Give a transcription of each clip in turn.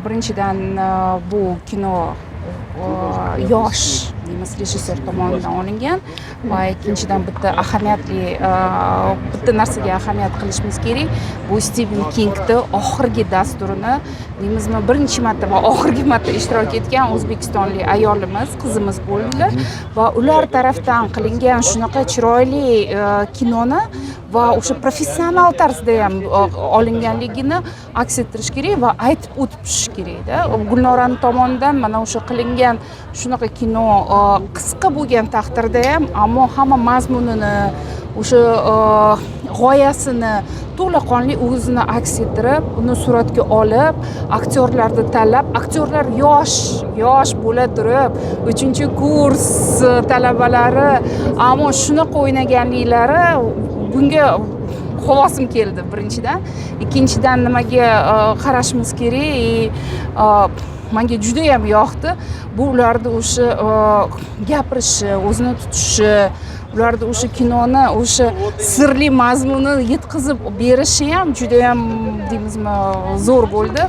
birinchidan bu kino yosh deymiz rejissyor tomonidan olingan va ikkinchidan bitta narsaga ahamiyat qilishimiz kerak. Bu Stiven Kingni oxirgi dasturini deymizmi birinchi marta va oxirgi marta ishtirok etgan o'zbekistonlik ayolimiz, qizimiz bo'ldilar va ular tarafdan qilingan shunaqa chiroyli kinoni va o'sha professional tarzda ham olinganligini aks ettirish kerak va aytib o'tib tushish kerakda. Gulnorani tomonidan mana o'sha qilingan shunaqa kino qisqa bo'lgan taqdirda ham, ammo hamma mazmunini, o'sha g'oyasini to'laqonli o'zini aks ettirib, uni suratga olib, aktyorlarni tanlab, aktyorlar yosh bo'la turib, 3-kurs talabalari, ammo shunaqa o'ynaganliklari bunga havosim keldi birinchidan. Ikkinchidan nimaga qarashimiz kerak? Menga juda ham yoqdi. Bu ularni o'sha gapirishi, o'zini tutishi, ularda o'sha kinoni o'sha sirli mazmunini yetkazib berishi ham juda ham deymizmi zo'r bo'ldi.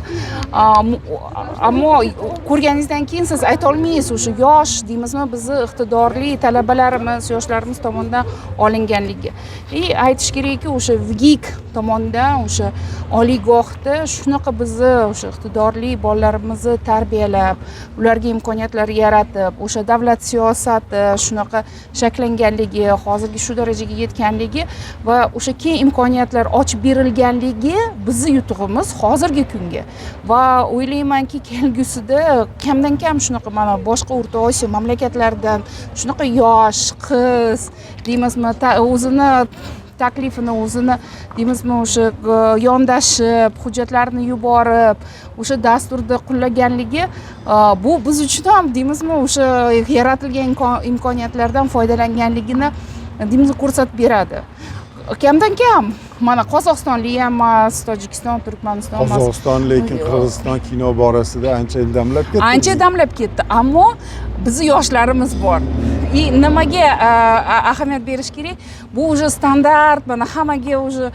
Ammo ko'rganingizdan keyin siz ayta olmaysiz o'sha yosh deymizmi bizni iqtidorli talabalarimiz, yoshlarimiz tomonidan olinganligi. Aytish kerakki, o'sha VGIK tomonidan o'sha oliygohda shunaqa bizni o'sha iqtidorli bolalarimizni tarbiyalab, ularga imkoniyatlar yaratib, o'sha davlat siyosati shunaqa shakllanganligi, hozirgi shu darajaga yetganligi va o'sha keng imkoniyatlar ochib berilganligi bizni yutug'imiz hozirgi kunga. Va o'ylaymanki, kelgusida kamdan kam shunaqa mana boshqa O'rta Osiyo mamlakatlaridan shunaqa yosh qiz deymizmi o'zini taklifini o'zini deymizmi o'sha yondashib, hujjatlarini yuborib, o'sha dasturda qo'llaganligi bu biz uchun ham deymizmi o'sha yaratilgan imkoniyatlardan foydalanganligini deymizmi ko'rsatib beradi. Kamdan kam mana Qozog'istonlik ham emas, Tojikiston, Turkmaniston emas. Qozog'iston, lekin Qirg'iziston kino borasida ancha damlab ketdi. Ancha damlab ketdi, ammo bizni yoshlarimiz bor. Nimaga ahamiyat berish kerak? Bu o'sha standart, mana hammaga o'sha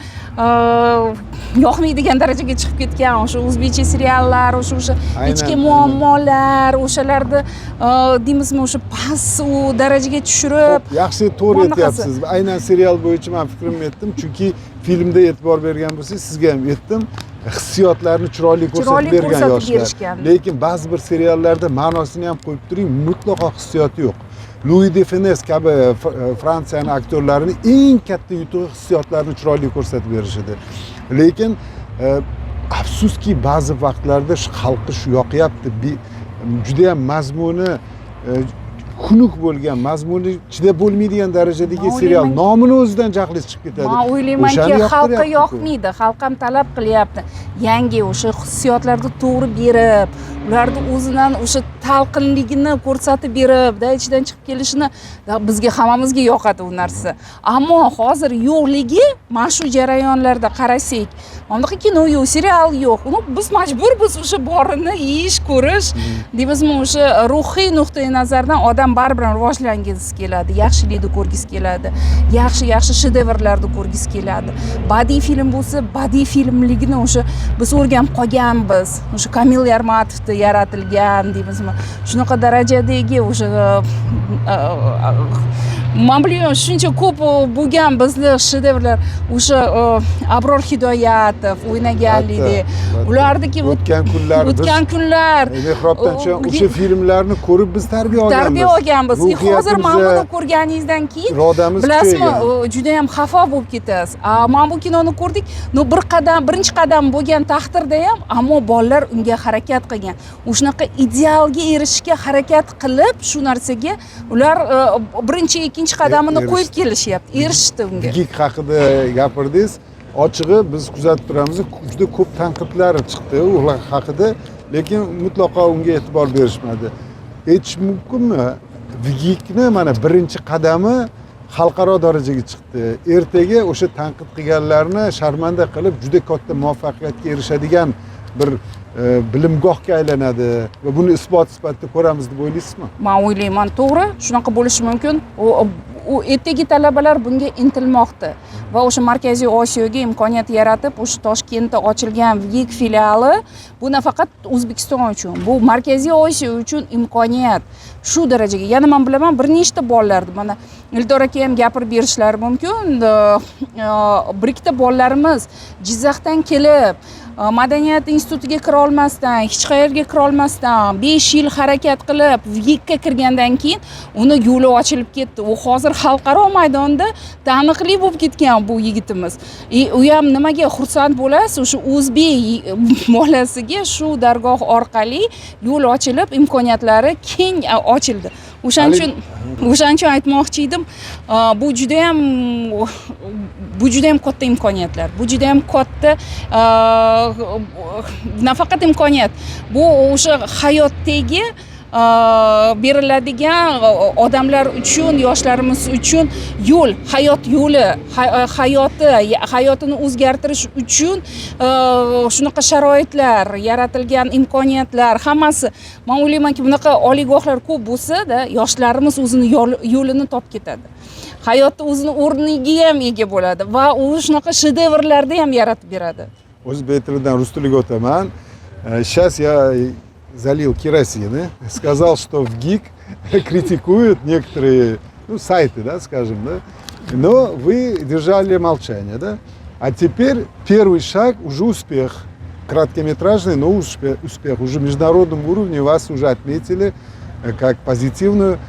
yoqmaydigan darajaga chiqib ketgan o'sha o'zbekcha seriallar, o'sha ichki muammolar, o'shalarni deymizmi o'sha past darajaga tushirib. Yaxshi to'g'ri aytyapsiz. Aynan serial bo'yicha men fikrimni aytdim, chunki filmda e'tibor bergan bo'lsangiz, sizga ham aytdim. Hissiyotlarni chiroyli ko'rsatib bergan yoshlar. Lekin ba'zi bir seriallarda ma'nosini ham qo'yib turing, mutlaqo hissiyoti yo'q. Louis de Funès kabi Fransiyaning aktyorlarini eng katta yutug'i hissiyotlarni chiroyli ko'rsatib berishidir. Lekin afsuski ba'zi vaqtlarda xalqqa shu yoqyapti. Juda ham mazmuni xunuk bo'lgan, mazmuni chidab bo'lmaydigan darajadagi serial nomini o'zidan jahli chiqib ketadi. Men o'ylaymanki, xalqqa yoqmaydi, xalq ham talab qilyapti. Yangi o'sha hissiyotlarni to'g'ri berib, ularni o'zidan o'sha talqinligini ko'rsatib berib, ichidan chiqib kelishini bizga hammamizga yoqadi u narsa. Ammo hozir yo'qligi, mana shu jarayonlarda qarasak, bunaqa kino yo'q, serial yo'q. Biz majburmiz o'sha borini yeyish, ko'rish, deymizmi o'sha ruhiy nuqtai nazardan odam baribir rivojlangisi keladi, yaxshilikni ko'rgisi keladi, yaxshi shedevrlarni ko'rgisi keladi. Badiiy film bo'lsa, badiiy filmligini o'sha biz o'rganib qolganmiz. O'sha Kamil Yarmatovda yaratilgan deymizmi, shunaqa darajadagi o'sha men bilaman, shuncha ko'p bo'lgan bizning shedevrlar, o'sha Abror Hidoyatov o'ynaganligi, ularniki o'tgan kunlar mehrobdan o'sha filmlarni ko'rib biz tarbiya olganmiz. Hozir mana buni ko'rganingizdan keyin bilasizmi, juda ham xafa bo'lib ketasiz. Mana bu kinoni ko'rdik, birinchi qadam bo'lgan taqdirda ham, ammo bolalar unga harakat qilgan. O'shanaqa idealga erishishga harakat qilib, shu narsaga ular birinchi ikkinchi qadamini qo'yib kelishyapti, erishdi unga. VGIK haqida gapirdingiz. Ochig'i biz kuzatib turamiz, juda ko'p tanqidlar chiqdi ular haqida, lekin mutlaqo unga e'tibor berishmadi. Aytish mumkinmi? VGIKni mana birinchi qadami xalqaro darajaga chiqdi. Ertaga o'sha tanqid qilganlarni sharmanda qilib juda katta muvaffaqiyatga erishadigan bir bilimgohga aylanadi va buni isbot sifatida ko'ramiz deb o'ylaysizmi? Men o'ylayman, to'g'ri, shunaqa bo'lishi mumkin. U ertagi talabalar bunga intilmoqda va o'sha Markaziy Osiyoga imkoniyat yaratib, o'sha Toshkentda ochilgan VGIK filiali bu nafaqat O'zbekiston uchun, bu Markaziy Osiyo uchun imkoniyat. Shu darajaga, yana men bilaman, bir nechta bolalarni, mana Eldor aka ham gapirib berishlari mumkin, bir ikkita bolalarimiz Jizzaxdan kelib madaniyat institutiga kira olmasdan, hech qayerga kira olmasdan 5 yil harakat qilib VGIKka kirgandan keyin uni yo'li ochilib ketdi. U hozir xalqaro maydonda taniqli bo'lib ketgan bu yigitimiz. U ham nimaga xursand bo'lasiz? O'sha o'zbek bolasiga shu dargoh orqali yo'l ochilib, imkoniyatlari keng ochildi. O'shaning uchun aytmoqchi edim, bu juda ham katta imkoniyatlar. Bu juda ham katta nafaqat imkoniyat, bu o'sha hayotdagi beriladigan odamlar uchun, yoshlarimiz uchun yo'l, hayot yo'li, hayotini o'zgartirish uchun shunaqa sharoitlar, yaratilgan imkoniyatlar hammasi. Men o'ylaymanki, bunaqa oliygohlar ko'p bo'lsa-da, yoshlarimiz o'zini yo'lini topib ketadi. Hayotda o'zini o'rniga ham ega bo'ladi va u shunaqa shedevrlarni ham yaratib beradi. O'zbek tilidan rus tiliga o'taman. Сейчас я залил керосины, сказал, что в ГИК критикуют некоторые сайты, да, скажем, да, но вы держали молчание, да, а теперь первый шаг уже успех, краткометражный, но успех, уже в международном уровне вас уже отметили как позитивную.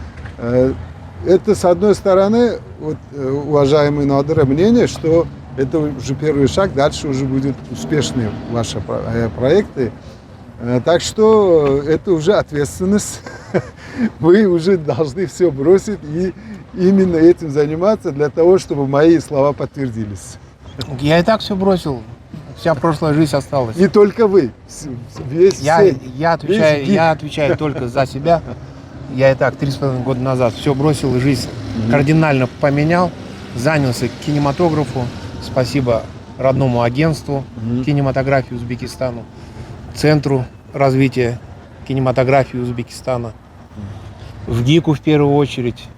Это, с одной стороны, вот, уважаемый Нодер, мнение, что это уже первый шаг, дальше уже будут успешные ваши проекты. Так что это уже ответственность. Вы уже должны все бросить и именно этим заниматься для того, чтобы мои слова подтвердились. Я и так все бросил. Вся прошлая жизнь осталась. Не только вы. Я отвечаю только за себя. Я и так 3,5 года назад все бросил, жизнь кардинально поменял. Занялся кинематографу. Спасибо родному агентству кинематографии Узбекистану, Центру развития кинематографии Узбекистана, ВГИКу в первую очередь,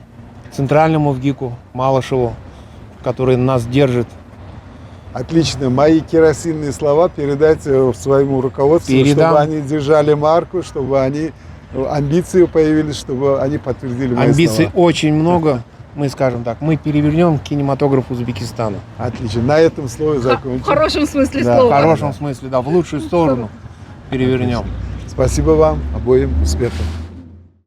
Центральному ВГИКу Малышеву, который нас держит. Отлично. Мои керосинные слова передайте своему руководству, чтобы они держали марку, чтобы они амбиции появились, чтобы они подтвердили мои Амбиций слова. очень много. Мы скажем так, мы перевернем кинематограф Узбекистана. Отлично. На этом слове закончим. В хорошем смысле Да. В слова. хорошем смысле, да, в лучшую сторону перевернем. Спасибо вам обоим. Успехов.